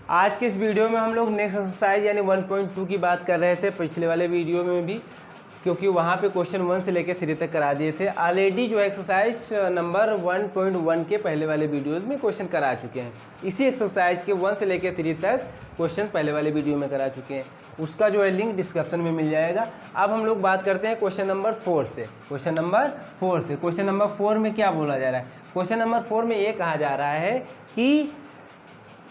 आज के इस वीडियो में हम लोग नेक्स्ट एक्सरसाइज यानी 1.2 की बात कर रहे थे, पिछले वाले वीडियो में भी, क्योंकि वहाँ पे क्वेश्चन 1 से लेकर 3 तक करा दिए थे। ऑलरेडी जो एक्सरसाइज नंबर 1.1 के पहले वाले वीडियोस में क्वेश्चन करा चुके हैं। इसी एक्सरसाइज के 1 से लेकर 3 तक क्वेश्चन पहले वाले वीडियो में करा चुके हैं। उसका जो है लिंक डिस्क्रिप्शन में मिल जाएगा। अब हम लोग बात करते हैं क्वेश्चन नंबर 4 से। क्वेश्चन नंबर 4 में क्या बोला जा रहा है? क्वेश्चन नंबर 4 में ये कहा जा रहा है कि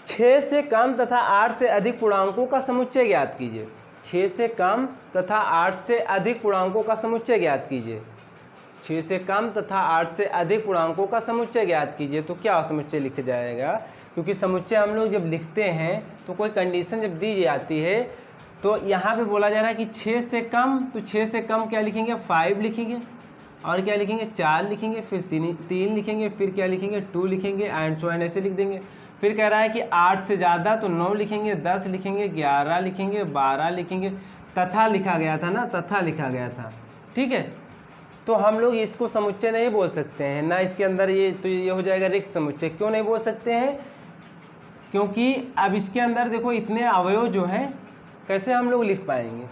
6 से कम तथा 8 से अधिक पूर्णांकों का समुच्चय ज्ञात कीजिए। 6 से कम तथा 8 से अधिक पूर्णांकों का समुच्चय ज्ञात कीजिए। 6 से कम तथा 8 से अधिक पूर्णांकों का समुच्चय ज्ञात कीजिए। तो क्या समुच्चय लिखा जाएगा? क्योंकि समुच्चय हम लोग जब लिखते हैं तो कोई कंडीशन जब दी जाती है तो यहाँ पे बोला जा रहा है कि 6 से कम, तो 6 से कम क्या लिखेंगे? 5 लिखेंगे, और क्या लिखेंगे? 4 लिखेंगे, फिर 3 लिखेंगे, फिर क्या लिखेंगे? 2 लिखेंगे, एंड सो एंड ऐसे लिख देंगे। फिर कह रहा है कि 8 से ज़्यादा, तो 9 लिखेंगे, 10 लिखेंगे, 11 लिखेंगे, 12 लिखेंगे। तथा लिखा गया था ना, तथा लिखा गया था, ठीक है। तो हम लोग इसको समुच्चय नहीं बोल सकते हैं ना, इसके अंदर ये हो जाएगा रिक्त समुच्चय। क्यों नहीं बोल सकते हैं? क्योंकि अब इसके अंदर देखो इतने अवयव जो हैं, कैसे हम लोग लिख पाएंगे?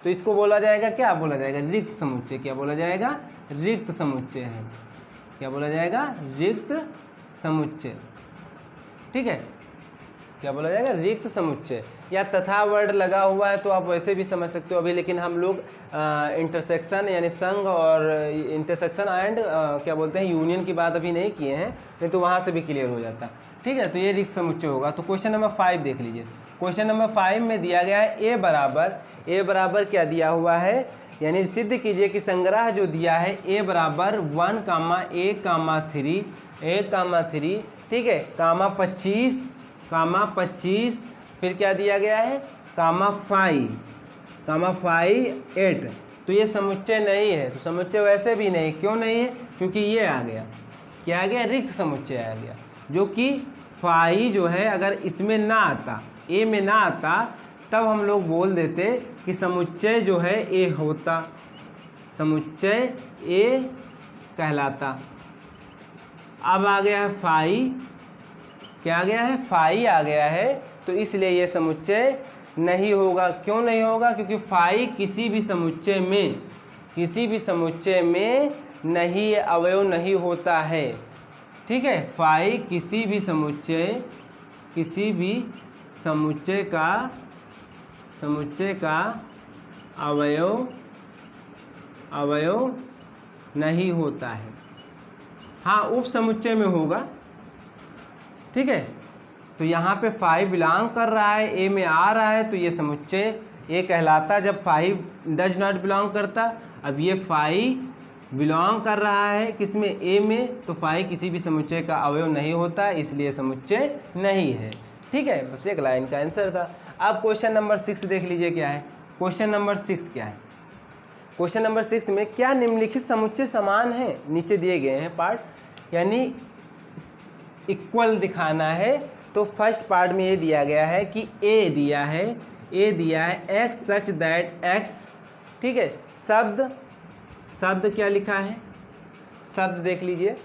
तो इसको बोला जाएगा, क्या बोला जाएगा? रिक्त समुच्चय। क्या बोला जाएगा? रिक्त समुच्चय है। क्या बोला जाएगा? रिक्त समुच्चय, ठीक है। क्या बोला जाएगा? रिक्त समुच्चय। या तथा वर्ड लगा हुआ है तो आप वैसे भी समझ सकते हो अभी, लेकिन हम लोग इंटरसेक्शन यानी संघ और इंटरसेक्शन एंड क्या बोलते हैं यूनियन की बात अभी नहीं किए हैं, नहीं तो वहाँ से भी क्लियर हो जाता, ठीक है। तो ये रिक्त समुच्चय होगा। तो क्वेश्चन नंबर 5 देख लीजिए। क्वेश्चन नंबर 5 में दिया गया है ए बराबर क्या दिया हुआ है, यानी सिद्ध कीजिए कि संग्रह जो दिया है ए बराबर 1, A, 3, ठीक है, कामा 25, फिर क्या दिया गया है? कामा 5, 8। तो ये समुच्चय नहीं है। तो समुच्चय वैसे भी नहीं। क्यों नहीं है? क्योंकि ये आ गया, क्या आ गया? रिक्त समुच्चय आ गया, जो कि 5 जो है अगर इसमें ना आता, ए में ना आता, तब हम लोग बोल देते कि समुच्चय जो है ए होता, समुच्चय ए कहलाता। अब आ गया है 5, क्या आ गया है? 5 आ गया है, तो इसलिए ये समुच्चय नहीं होगा। क्यों नहीं होगा? क्योंकि 5 किसी भी समुच्चय में नहीं अवयव नहीं होता है, ठीक है। 5 किसी भी समुच्चय का अवयव नहीं होता है। हाँ, उप समुच्चय में होगा, ठीक है। तो यहाँ पे 5 बिलोंग कर रहा है, ए में आ रहा है, तो ये समुच्चय ए कहलाता। जब 5 डज नॉट बिलोंग करता, अब ये 5 बिलोंग कर रहा है किसमें? ए में, तो 5 किसी भी समुच्चय का अवयव नहीं होता, इसलिए समुच्चय नहीं है, ठीक है। बस एक लाइन का आंसर था। अब क्वेश्चन नंबर 6 देख लीजिए क्या है। क्वेश्चन नंबर 6 क्या है? क्वेश्चन नंबर 6 में क्या निम्नलिखित समुच्चय समान है? नीचे दिए गए हैं पार्ट, यानी इक्वल दिखाना है। तो फर्स्ट पार्ट में ये दिया गया है कि ए दिया है एक्स सच दैट एक्स, ठीक है। शब्द क्या लिखा है? शब्द देख लीजिए,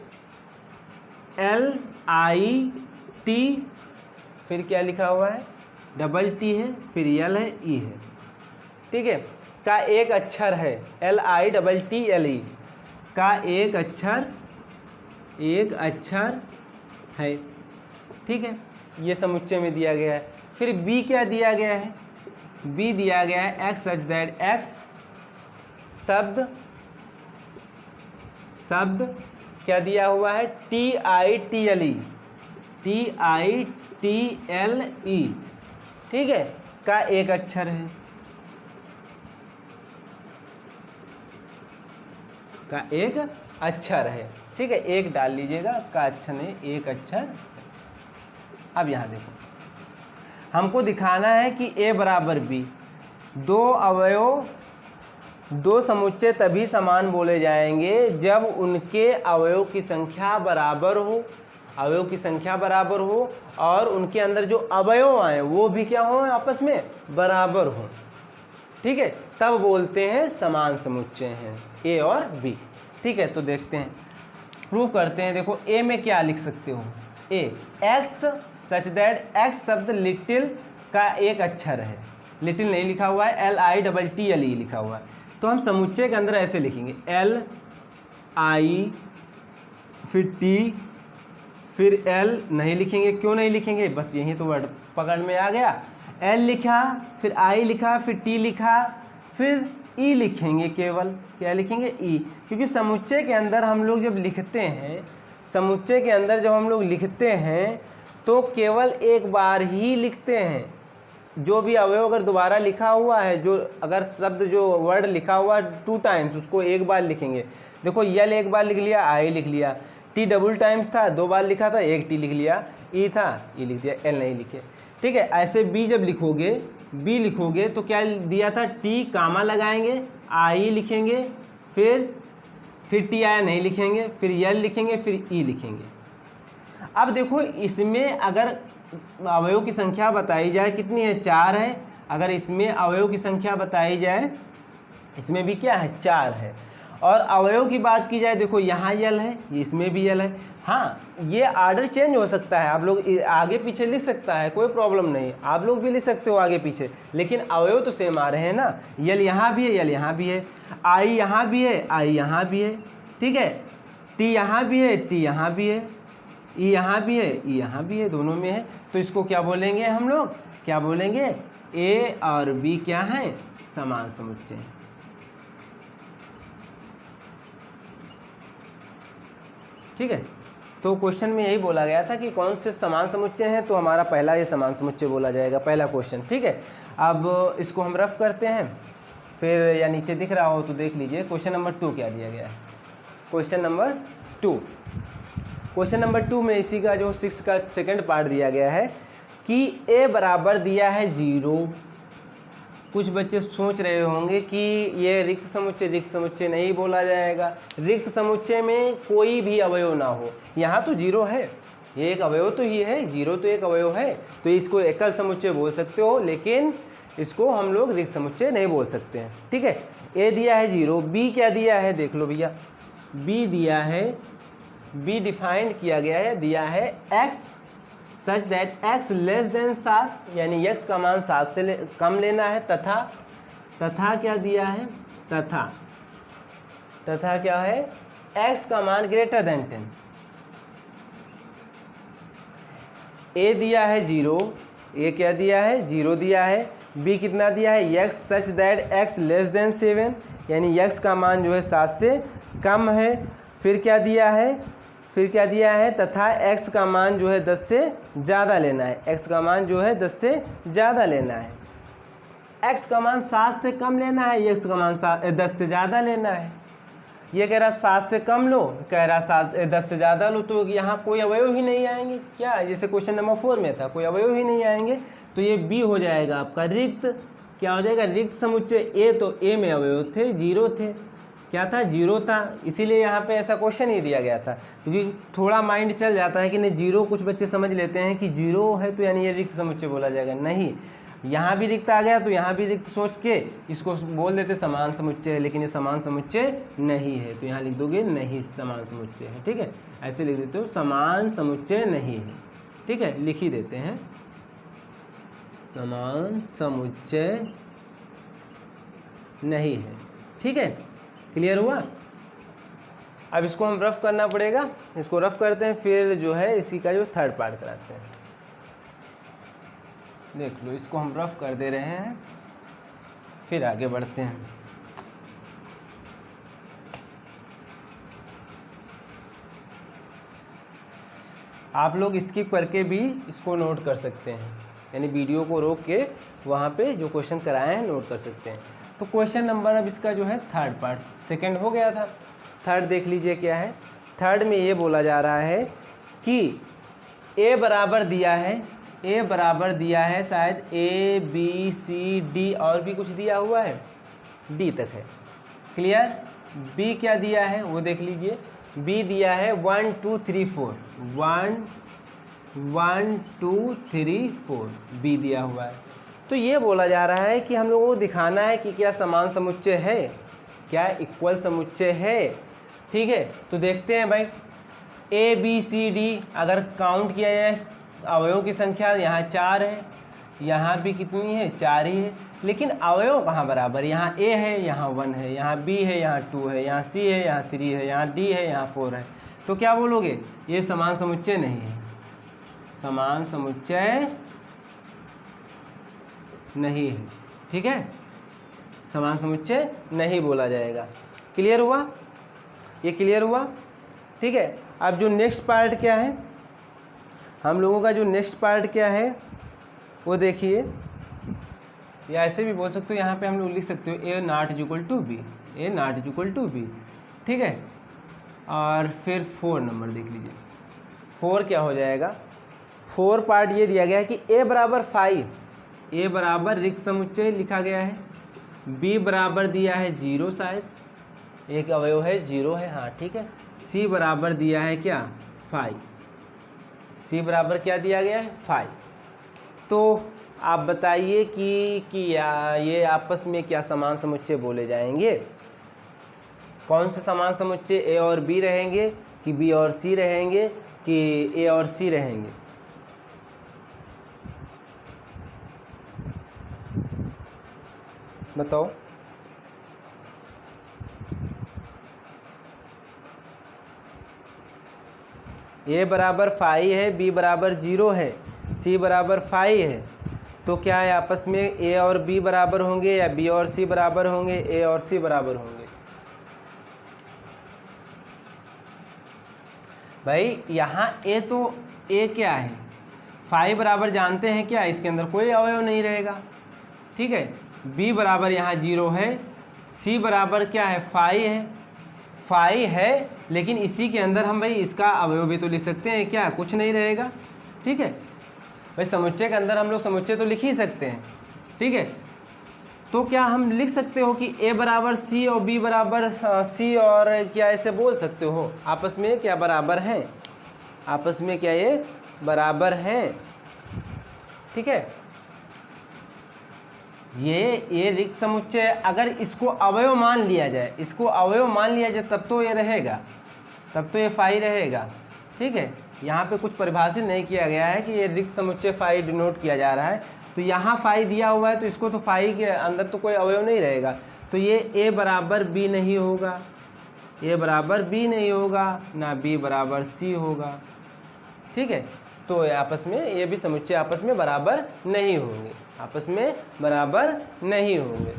LIT, फिर क्या लिखा हुआ है? डबल T है, फिर L है, E है, ठीक है। का एक अक्षर है, LITTLE का एक अक्षर है, ठीक है। ये समुच्चय में दिया गया है। फिर B क्या दिया गया है? B दिया गया है एक्स सच दैट एक्स। शब्द क्या दिया हुआ है? TITLE, ठीक है, का एक अक्षर है, ठीक है। एक डाल लीजिएगा, का अक्षर नहीं, एक अक्षर। अब यहाँ देखो, हमको दिखाना है कि ए बराबर बी, दो समुच्चय तभी समान बोले जाएंगे जब उनके अवयव की संख्या बराबर हो, और उनके अंदर जो अवयव आए वो भी क्या हो? आपस में बराबर हो, ठीक है। तब बोलते हैं समान समुच्चय हैं ए और बी, ठीक है। तो देखते हैं, प्रूव करते हैं। देखो ए में क्या लिख सकते हो? ए एक्स सच दैट एक्स शब्द लिटिल का एक अक्षर है, लिटिल नहीं लिखा हुआ है, LITTLE लिखा हुआ है। तो हम समुच्चय के अंदर ऐसे लिखेंगे LI फिर T फिर L नहीं लिखेंगे, क्यों नहीं लिखेंगे, बस यही तो वर्ड पकड़ में आ गया। L लिखा फिर I लिखा फिर T लिखा फिर E लिखेंगे, केवल क्या लिखेंगे E, क्योंकि समुच्चय के अंदर हम लोग जब लिखते हैं, समुच्चय के अंदर जब हम लोग लिखते हैं तो केवल एक बार ही लिखते हैं। जो भी अवयव अगर दोबारा लिखा हुआ है, जो अगर शब्द जो वर्ड लिखा हुआ है 2 टाइम्स, उसको एक बार लिखेंगे। देखो L एक बार लिख लिया, I लिख लिया, T डबल टाइम्स था, 2 बार लिखा था, एक T लिख लिया, E था E लिख दिया, L नहीं लिखे। ठीक है, ऐसे B जब लिखोगे, B लिखोगे तो क्या दिया था, T कामा लगाएंगे, I लिखेंगे, फिर T आया नहीं लिखेंगे, फिर L लिखेंगे, फिर E लिखेंगे। अब देखो इसमें अगर अवयव की संख्या बताई जाए कितनी है, 4 है। अगर इसमें अवयव की संख्या बताई जाए, इसमें भी क्या है, 4 है। और अवयव की बात की जाए, देखो यहाँ L है, इसमें भी L है। हाँ, ये आर्डर चेंज हो सकता है, आप लोग आगे पीछे लिख सकता है, कोई प्रॉब्लम नहीं, आप लोग भी लिख सकते हो आगे पीछे, लेकिन अवयव तो सेम आ रहे हैं ना। L यहाँ भी है, L यहाँ भी है, I यहाँ भी है, I यहाँ भी है, ठीक है, T यहाँ भी है, T यहाँ भी है, E यहाँ भी है, E यहाँ भी है, दोनों में है। तो इसको क्या बोलेंगे हम लोग, क्या बोलेंगे, A और B क्या है, समान समुच्चय। ठीक है, तो क्वेश्चन में यही बोला गया था कि कौन से समान समुच्चय हैं, तो हमारा पहला ये समान समुच्चय बोला जाएगा, पहला क्वेश्चन। ठीक है, अब इसको हम रफ करते हैं, फिर या नीचे दिख रहा हो तो देख लीजिए। क्वेश्चन नंबर 2 क्या दिया गया है, क्वेश्चन नंबर 2। क्वेश्चन नंबर 2 में इसी का जो 6 का सेकंड पार्ट दिया गया है कि A बराबर दिया है 0। कुछ बच्चे सोच रहे होंगे कि ये रिक्त समुच्चय नहीं बोला जाएगा, रिक्त समुच्चय में कोई भी अवयव ना हो। यहाँ तो 0 है, ये एक अवयव तो ही है, 0 तो एक अवयव है, तो इसको एकल समुच्चय बोल सकते हो, लेकिन इसको हम लोग रिक्त समुच्चय नहीं बोल सकते हैं। ठीक है, A दिया है 0, B क्या दिया है, देख लो भैया, B दिया है, B डिफाइंड किया गया है, दिया है x such that x less than 7, यानी x का मान 7 से कम लेना है, तथा क्या दिया है, तथा क्या है, x का मान ग्रेटर देन 10। A दिया है 0, A क्या दिया है, 0 दिया है, B कितना दिया है, x such that x less than 7, यानी x का मान जो है 7 से कम है। फिर क्या दिया है, तथा x का मान जो है 10 से ज़्यादा लेना है, x का मान जो है 10 से ज़्यादा लेना है। x का मान 7 से कम लेना है, x का मान 10 से ज़्यादा लेना है। ये कह रहा 7 से कम लो, कह रहा 10 से ज़्यादा लो, तो यहाँ कोई अवयव ही नहीं आएंगे क्या, जैसे क्वेश्चन नंबर 4 में था, कोई अवयव ही नहीं आएंगे, तो ये B हो जाएगा आपका रिक्त। क्या हो जाएगा, रिक्त समुच्चय A, तो A में अवयव थे, 0 थे, क्या था, 0 था, इसीलिए यहाँ पे ऐसा क्वेश्चन ही दिया गया था। क्योंकि थोड़ा माइंड चल जाता है कि नहीं 0, कुछ बच्चे समझ लेते हैं कि 0 है तो यानी ये रिक्त समुच्चय बोला जाएगा, नहीं, यहाँ भी रिक्त आ गया तो यहाँ भी रिक्त सोच के इसको बोल देते समान समुच्चय है, लेकिन ये समान समुच्चय नहीं है, तो यहाँ लिख दोगे नहीं समान समुच्चय है। ठीक है, ऐसे लिख देते हो समान समुच्चय नहीं है। ठीक है, लिख ही देते हैं समान समुच्चय नहीं है। ठीक है, क्लियर हुआ। अब इसको हम रफ करना पड़ेगा, इसको रफ करते हैं, फिर जो है इसी का जो थर्ड पार्ट कराते हैं। देख लो, इसको हम रफ कर दे रहे हैं, फिर आगे बढ़ते हैं। आप लोग स्किप करके भी इसको नोट कर सकते हैं, यानी वीडियो को रोक के वहाँ पे जो क्वेश्चन कराए हैं नोट कर सकते हैं। तो क्वेश्चन नंबर अब इसका जो है थर्ड पार्ट, सेकंड हो गया था, थर्ड देख लीजिए क्या है। थर्ड में ये बोला जा रहा है कि A बराबर दिया है, शायद A B C D और भी कुछ दिया हुआ है, D तक है, क्लियर। B क्या दिया है वो देख लीजिए, B दिया है 1 2 3 4, 1 2 3 4 B दिया हुआ है। तो ये बोला जा रहा है कि हम लोगों को दिखाना है कि क्या समान समुच्चय है, क्या इक्वल समुच्चय है। ठीक है, तो देखते हैं भाई, A B C D अगर काउंट किया जाए अवयव की संख्या यहाँ 4 है, यहाँ भी कितनी है 4 ही है, लेकिन अवयव कहाँ बराबर, यहाँ A है, यहाँ 1 है, यहाँ B है, यहाँ 2 है, यहाँ C है, यहाँ 3 है, यहाँ D है, यहाँ 4 है। तो क्या बोलोगे, ये समान समुच्चय नहीं है, समान समुच्चय नहीं है। ठीक है, समान समुच्चय नहीं बोला जाएगा। क्लियर हुआ, ये क्लियर हुआ। ठीक है, अब जो नेक्स्ट पार्ट क्या है, हम लोगों का जो नेक्स्ट पार्ट क्या है वो देखिए, या ऐसे भी बोल सकते हो, यहाँ पे हम लोग लिख सकते हो A not equal to B, A not equal to B. ठीक है, और फिर 4 नंबर देख लीजिए, 4 क्या हो जाएगा, 4 पार्ट ये दिया गया है कि A बराबर 5, A बराबर रिक्त समुच्चय लिखा गया है, B बराबर दिया है 0, शायद एक अवयव है 0 है, हाँ ठीक है। C बराबर दिया है क्या 5, C बराबर क्या दिया गया है 5। तो आप बताइए कि ये आपस में क्या समान समुच्चय बोले जाएंगे, कौन से समान समुच्चय, A और B रहेंगे कि B और C रहेंगे कि A और C रहेंगे। बताओ, A बराबर 5 है, B बराबर 0 है, C बराबर 5 है, तो क्या है आपस में A और B बराबर होंगे या B और C बराबर होंगे, A और C बराबर होंगे। भाई यहाँ A तो A क्या है 5 बराबर जानते हैं क्या, इसके अंदर कोई अवयव नहीं रहेगा। ठीक है, B बराबर यहाँ 0 है, C बराबर क्या है 5 है, लेकिन इसी के अंदर हम भाई इसका अवयव भी तो लिख सकते हैं क्या, कुछ नहीं रहेगा। ठीक है भाई, समुच्चय के अंदर हम लोग समुच्चय तो लिख ही सकते हैं। ठीक है, तो क्या हम लिख सकते हो कि A बराबर C और B बराबर C, और क्या ऐसे बोल सकते हो आपस में क्या बराबर हैं, आपस में क्या ये बराबर हैं। ठीक है, ये रिक्त समुच्चय, अगर इसको अवयव मान लिया जाए, इसको अवयव मान लिया जाए तब तो ये रहेगा, तब तो ये 5 रहेगा। ठीक है, यहाँ पे कुछ परिभाषित नहीं किया गया है कि ये रिक्त समुच्चय 5 डिनोट किया जा रहा है, तो यहाँ 5 दिया हुआ है तो इसको तो 5 के अंदर तो कोई अवयव नहीं रहेगा, तो ये A बराबर B नहीं होगा, A बराबर B नहीं होगा, ना B बराबर C होगा। ठीक है, तो आपस में ये भी समुच्चय आपस में बराबर नहीं होंगे, आपस में बराबर नहीं होंगे।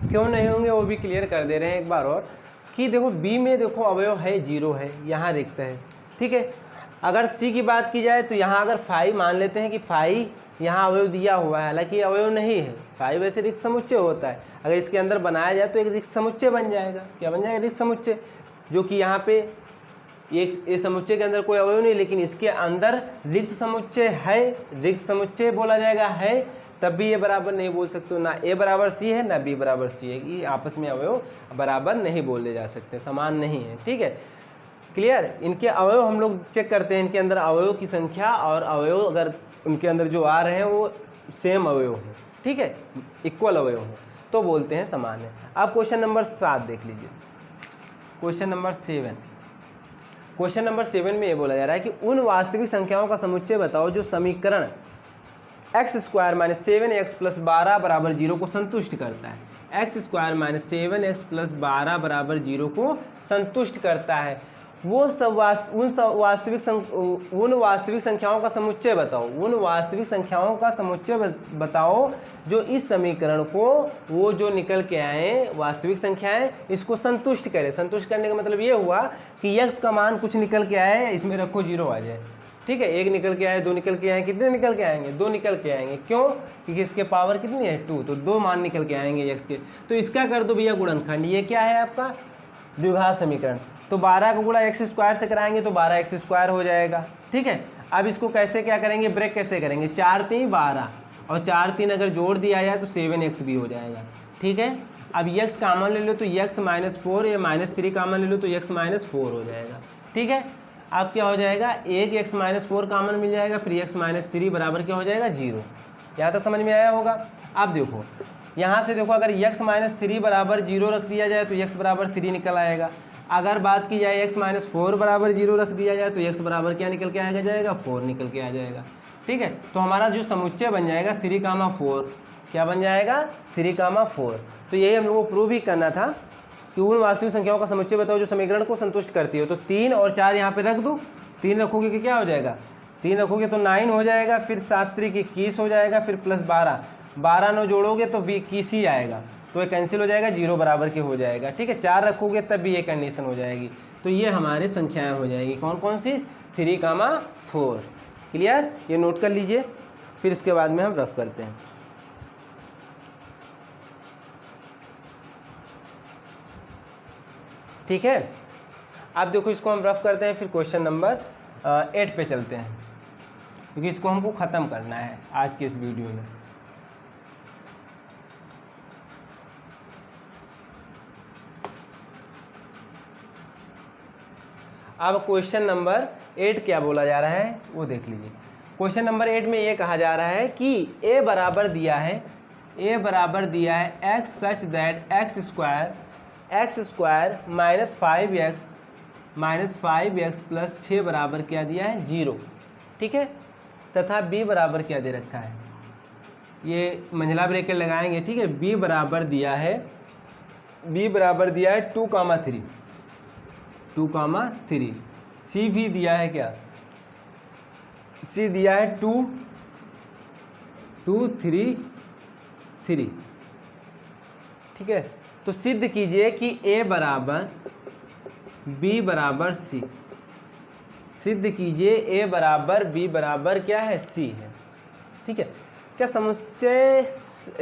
क्यों नहीं होंगे वो भी क्लियर कर दे रहे हैं एक बार और, कि देखो B में देखो अवयव है 0 है, यहाँ रिक्त है। ठीक है, अगर C की बात की जाए तो यहाँ अगर 5 मान लेते हैं कि 5 यहाँ अवयव दिया हुआ है, हालांकि अवयव नहीं है, 5 वैसे रिक्त समुच्चय होता है, अगर इसके अंदर बनाया जाए तो एक रिक्त समुच्चय बन जाएगा। क्या बन जाएगा, रिक्त समुच्चय, जो कि यहाँ पे ये समुच्चय के अंदर कोई अवयव नहीं, लेकिन इसके अंदर रिक्त समुच्चय है, रिक्त समुच्चय बोला जाएगा है, तब भी ये बराबर नहीं बोल सकते, ना A बराबर C है ना B बराबर C है, ये आपस में अवयव बराबर नहीं बोले जा सकते, समान नहीं है। ठीक है, क्लियर। इनके अवयव हम लोग चेक करते हैं, इनके अंदर अवयव की संख्या और अवयव अगर उनके अंदर जो आ रहे हैं वो सेम अवयव हो, ठीक है, इक्वल अवयव हो, तो बोलते हैं समान है। अब क्वेश्चन नंबर 7 देख लीजिए, क्वेश्चन नंबर 7। क्वेश्चन नंबर 7 में ये बोला जा रहा है कि उन वास्तविक संख्याओं का समुच्चय बताओ जो समीकरण x² - 7x + 12 = 0 को संतुष्ट करता है। x² - 7x + 12 = 0 को संतुष्ट करता है। वो सब उन वास्तविक संख्याओं का समुच्चय बताओ, उन वास्तविक संख्याओं का समुच्चय बताओ जो इस समीकरण को, वो जो निकल के आए वास्तविक संख्याएं, इसको संतुष्ट करे। संतुष्ट करने का मतलब ये हुआ कि x का मान कुछ निकल के आए, इसमें रखो 0 आ जाए। ठीक है, 1 निकल के आए, 2 निकल के आए, कितने निकल के आएंगे, 2 निकल के आएंगे। क्यों, क्योंकि इसके पावर कितनी है 2, तो 2 मान निकल के आएंगे x के। तो इसका कर दो भैया गुणनखंड, ये क्या है आपका द्विघात समीकरण। तो 12 को गुणा x² से कराएंगे तो 12x² हो जाएगा। ठीक है, अब इसको कैसे क्या करेंगे, ब्रेक कैसे करेंगे, 4 × 3 = 12 और 4 3 अगर जोड़ दिया जाए तो 7x भी हो जाएगा। ठीक है, अब x कॉमन ले लो तो x - 4, या -3 कॉमन ले लो तो x - 4 हो जाएगा। ठीक है, अब क्या हो जाएगा, एक x - 4 कॉमन मिल जाएगा, फिर x - 3 बराबर क्या हो जाएगा 0। यहाँ तक समझ में आया होगा। अब देखो यहाँ से देखो, अगर x - 3 बराबर 0 रख दिया जाए तो x बराबर 3 निकल आएगा। अगर बात की जाए x माइनस 4 बराबर 0 रख दिया जाए तो x बराबर क्या निकल के आ जाएगा, 4 निकल के आ जाएगा। ठीक है, तो हमारा जो समुच्चय बन जाएगा 3,4, क्या बन जाएगा 3,4। तो यही हम लोगों को प्रूव ही करना था कि उन वास्तविक संख्याओं का समुच्चय बताओ जो समीकरण को संतुष्ट करती हो। तो 3 और 4 यहाँ पे रख दो, 3 रखोगे कि क्या हो जाएगा, 3 रखोगे तो 9 हो जाएगा, फिर 7 3 21 हो जाएगा, फिर प्लस 12, 12 9 जोड़ोगे तो 21 ही आएगा, तो ये कैंसिल हो जाएगा, 0 बराबर के हो जाएगा। ठीक है, 4 रखोगे तब भी ये कंडीशन हो जाएगी। तो ये हमारे संख्याएं हो जाएगी कौन कौन सी, 3,4। क्लियर, ये नोट कर लीजिए, फिर इसके बाद में हम रफ करते हैं। ठीक है, अब देखो इसको हम रफ करते हैं, फिर क्वेश्चन नंबर 8 पे चलते हैं, क्योंकि इसको हमको ख़त्म करना है आज के इस वीडियो में। अब क्वेश्चन नंबर 8 क्या बोला जा रहा है वो देख लीजिए। क्वेश्चन नंबर 8 में ये कहा जा रहा है कि a बराबर दिया है x such that x square minus 5x plus 6 बराबर क्या दिया है 0। ठीक है, तथा b बराबर क्या दे रखा है, ये मंझला ब्रैकेट लगाएंगे। ठीक है, b बराबर दिया है 2,3, c भी दिया है क्या, c दिया है 2 3 3। ठीक है, तो सिद्ध कीजिए कि a बराबर b बराबर c, सिद्ध कीजिए a बराबर b बराबर क्या है c है। ठीक है, क्या समुच्चय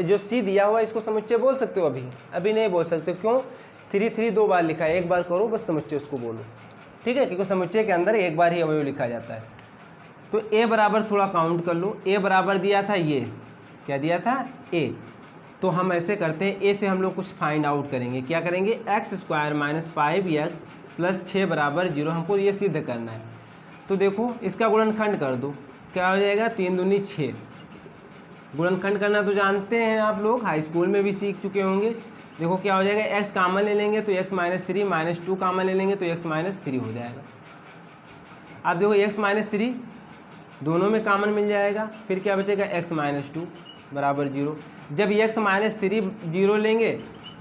जो c दिया हुआ है इसको समुच्चय बोल सकते हो, अभी नहीं बोल सकते, क्यों, 3 3 2 बार लिखा है, एक बार करो बस समुच्चय उसको बोलो। ठीक है, क्योंकि समुच्चय के अंदर एक बार ही अवयव लिखा जाता है। तो a बराबर थोड़ा काउंट कर लो, a बराबर दिया था, ये क्या दिया था a, तो हम ऐसे करते हैं a से हम लोग कुछ फाइंड आउट करेंगे। क्या करेंगे, x square minus 5x plus 6 बराबर 0, हमको ये सिद्ध करना है। तो देखो इसका गुणनखंड कर दो, क्या हो जाएगा, 3 दूनी 6। गुणनखंड करना तो जानते हैं आप लोग, हाई स्कूल में भी सीख चुके होंगे। देखो क्या हो जाएगा, x कॉमन ले लेंगे तो x माइनस 3, माइनस 2 कॉमन ले लेंगे तो x माइनस 3 हो जाएगा। अब देखो x माइनस 3 दोनों में कॉमन मिल जाएगा, फिर क्या बचेगा, x माइनस 2 बराबर 0। जब x माइनस 3 0 लेंगे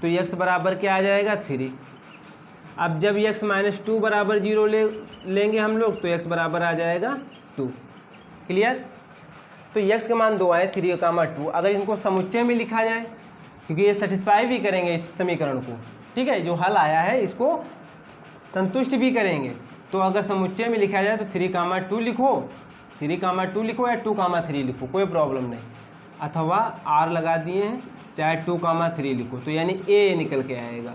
तो x बराबर क्या आ जाएगा 3। अब जब x माइनस 2 बराबर 0 लेंगे हम लोग तो x बराबर आ जाएगा 2। क्लियर, तो x के मान 2 आए, 3,2। अगर इनको समुच्चय में लिखा जाए, क्योंकि ये सेटिस्फाई भी करेंगे इस समीकरण को। ठीक है, जो हल आया है इसको संतुष्ट भी करेंगे। तो अगर समुच्चय में लिखा जाए तो 3,2 लिखो, 3,2 लिखो या 2,3 लिखो, कोई प्रॉब्लम नहीं, अथवा r लगा दिए हैं, चाहे 2,3 लिखो, तो यानी a निकल के आएगा।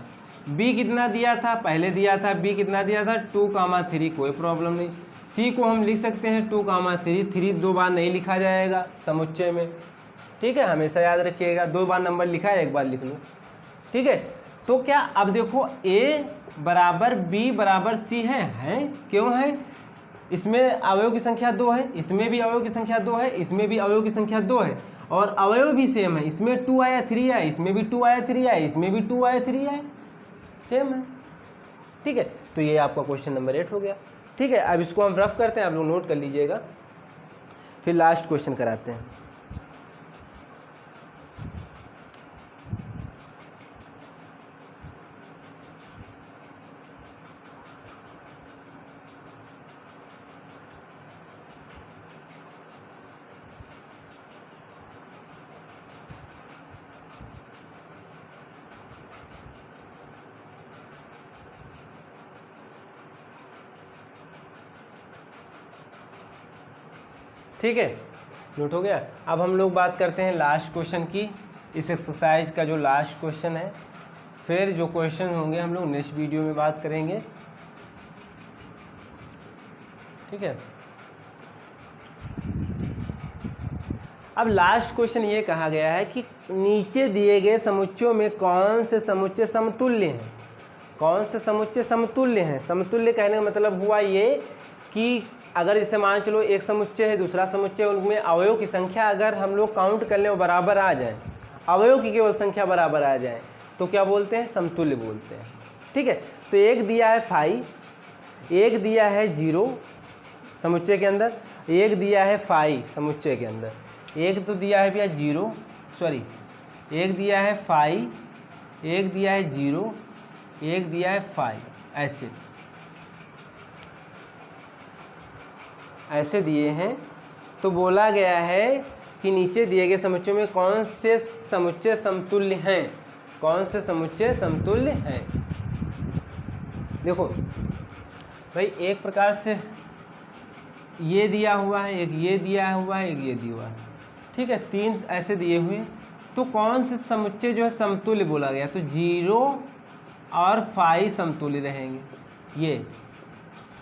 b कितना दिया था, पहले दिया था, b कितना दिया था 2,3, कोई प्रॉब्लम नहीं। c को हम लिख सकते हैं 2,3, 3 2 बार नहीं लिखा जाएगा समुच्चय में। ठीक है, हमेशा याद रखिएगा, 2 बार नंबर लिखा है, एक बार लिख लो। ठीक है, तो क्या अब देखो a बराबर b बराबर c है, क्यों है, इसमें अवयव की संख्या 2 है, इसमें भी अवयव की संख्या 2 है, इसमें भी अवयव की संख्या 2 है, और अवयव भी सेम है, इसमें 2 आया 3 आया, इसमें भी 2 आया 3 आया, इसमें भी 2 आया 3 आया, सेम है। ठीक है, तो ये आपका क्वेश्चन नंबर 8 हो गया। ठीक है, अब इसको हम रफ करते हैं, आप लोग नोट कर लीजिएगा, फिर लास्ट क्वेश्चन कराते हैं। ठीक है, नोट हो गया। अब हम लोग बात करते हैं लास्ट क्वेश्चन की, इस एक्सरसाइज का जो लास्ट क्वेश्चन है। फिर जो क्वेश्चन होंगे हम लोग नेक्स्ट वीडियो में बात करेंगे। ठीक है, अब लास्ट क्वेश्चन ये कहा गया है कि नीचे दिए गए समुच्चयों में कौन से समुच्चय समतुल्य हैं, कौन से समुच्चय समतुल्य हैं। समतुल्य कहने का मतलब हुआ ये कि अगर इसे मान चलो एक समुच्चय है, दूसरा समुच्चय, उनमें अवयव की संख्या अगर हम लोग काउंट कर लें वो बराबर आ जाए, अवयव की केवल संख्या बराबर आ जाए, तो क्या बोलते हैं, समतुल्य बोलते हैं। ठीक है, तो एक दिया है 5, एक दिया है 0 समुच्चय के अंदर, एक दिया है 5 समुच्चय के अंदर, एक तो दिया है भैया 0, सॉरी एक दिया है 5, एक दिया है 0, एक दिया है 5, ऐसे दिए हैं। तो बोला गया है कि नीचे दिए गए समुच्चयों में कौन से समुच्चय समतुल्य हैं, कौन से समुच्चय समतुल्य हैं। देखो भाई एक प्रकार से ये दिया हुआ है, एक ये दिया हुआ है, एक ये दिया हुआ है, ठीक है, 3 ऐसे दिए हुए। तो कौन से समुच्चय जो है समतुल्य बोला गया, तो 0 और 5 समतुल्य रहेंगे। ये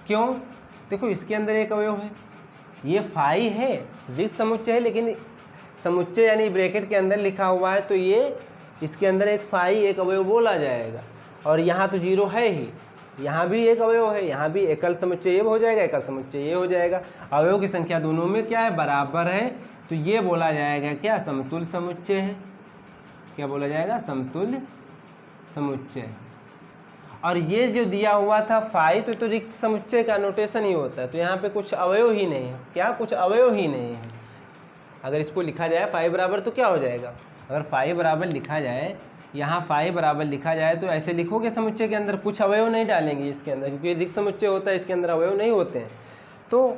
क्यों, देखो इसके अंदर एक अवयव है, ये 5 है, रिक्त समुच्चय है, लेकिन समुच्चय यानी ब्रैकेट के अंदर लिखा हुआ है, तो ये इसके अंदर एक 5 एक अवयव बोला जाएगा। और यहाँ तो 0 है ही, यहाँ भी एक अवयव है, यहाँ भी एकल समुच्चय ये हो जाएगा, एकल समुच्चय ये हो जाएगा। अवयव की संख्या दोनों में क्या है, बराबर है, तो ये बोला जाएगा क्या, समतुल्य समुच्चय है। क्या बोला जाएगा, समतुल्य समुच्चय। और ये जो दिया हुआ था 5 तो रिक्त समुच्चय का नोटेशन ही होता है, तो यहाँ पे कुछ अवयव ही नहीं है। क्या, कुछ अवयव ही नहीं है। अगर इसको लिखा जाए 5 बराबर तो क्या हो जाएगा, अगर 5 बराबर लिखा जाए, यहाँ 5 बराबर लिखा जाए तो ऐसे लिखोगे समुच्चय के अंदर, कुछ अवयव नहीं डालेंगे इसके अंदर, क्योंकि रिक्त समुच्चय होता है, इसके अंदर अवयव नहीं होते हैं। तो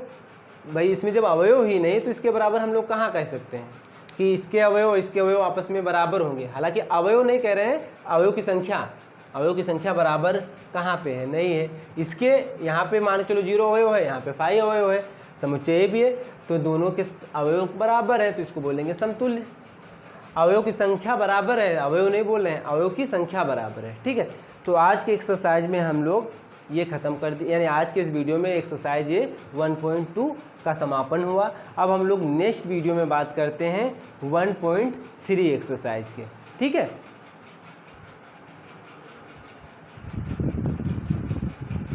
भाई इसमें जब अवयव ही नहीं तो इसके बराबर हम लोग कहाँ कह सकते हैं कि इसके अवयव आपस में बराबर होंगे। हालांकि अवयव नहीं कह रहे हैं, अवयव की संख्या बराबर कहाँ पे है, नहीं है। इसके यहाँ पे मान के चलो 0 अवयव है, यहाँ पे 5 अवयव है, समुच्चय भी है, तो दोनों के अवयव बराबर है, तो इसको बोलेंगे समतुल्य। अवयव की संख्या बराबर है, अवयव नहीं बोल रहे हैं, अवयव की संख्या बराबर है, ठीक है। तो आज के एक्सरसाइज में हम लोग ये ख़त्म कर दिए, यानी आज के इस वीडियो में एक्सरसाइज ये 1.2 का समापन हुआ। अब हम लोग नेक्स्ट वीडियो में बात करते हैं 1.3 एक्सरसाइज के, ठीक है।